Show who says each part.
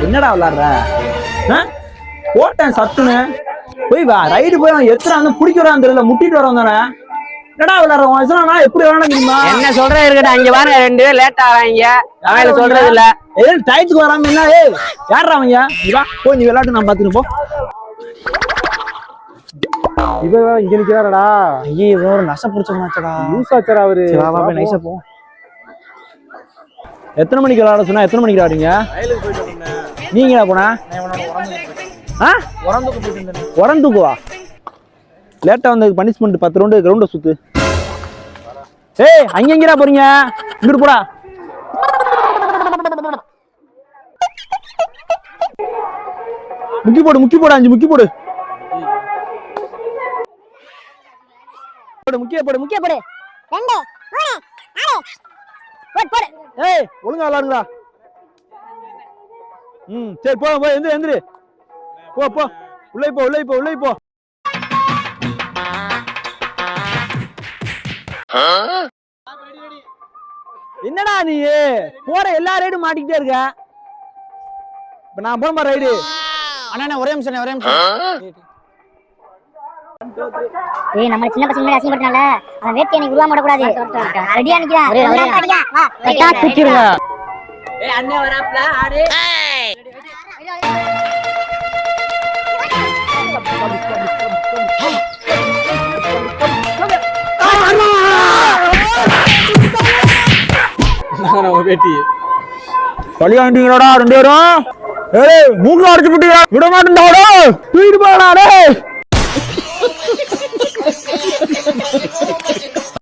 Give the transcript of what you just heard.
Speaker 1: என்னடா விளாடுற? போட்டேன் சட்டுன்னு போய் வா ரைடு போய் எத்தனை வந்து பிடிக்க வரான்னு தெரியல, முட்டிட்டு வரோம் தானே. என்னடா விளாடுறோம் எப்படி வேணாம் தெரியுமா?
Speaker 2: என்ன சொல்றது இருக்கட்டும், அங்க பாருங்க 2 பேர் லேட் ஆகிறாங்க. அவன் சொல்றது இல்ல
Speaker 1: டயத்துக்கு வராம என்ன யாரா அவங்க? வா போய் நீ விளையாட்டு நான் பாத்துட்டு போ.
Speaker 3: இவ இங்க நிக்கிறாரடா.
Speaker 1: ஐயே இவன் ஒரு நச புடிச்ச மாச்சடா.
Speaker 3: யூஸ் ஆச்சரா அவரு.
Speaker 1: போய் நைஸா போ. எத்தனை மணிக்கு விளையாட சொன்னா எத்தனை மணிக்கு விளையாடுறீங்க? நீங்களா போனா உரந்துக்குவா லேட்டா வந்ததுக்கு பனிஷ்மெண்ட் 10 ரவுண்டு கிரவுண்ட சுத்து. ஏய் அங்க எங்கடா போறீங்க? இங்கிட்டு போடா. முக்கி போடு 5 முக்கி போடு. முக்கிய போடு 2 3 4 போடு. ஏய் ஒழுங்கா விளையாடுங்கடா. சரி போ எந்திரு போ உள்ளே போ. என்னடா நீ போற எல்லா ரைடும் மாட்டிக்கிட்டே இருக்க. இப்ப நான் போற மாதிரி ரைடு.
Speaker 2: அண்ணா ஒரே நிமிஷம்.
Speaker 4: ஏய் நம்ம சின்ன பசங்க அசிங்கப்படுத்தனால அவன் வேட்டியை நீ உருவா மாட்டக்கூடாது. ரெடியா நிக்கிறான். வா கட்டா தூக்கிடுங்க.
Speaker 2: ஏய் அண்ணே வராப்ல ஆடு.
Speaker 3: நம்ம பேட்டி
Speaker 1: பழியாண்டிங்களாடா 2 பேரும். ஏய் மூக்குல அடிச்சு விட்டீங்க விட மாட்டேன்டா. தூக்கிட்டு போடா டேய்.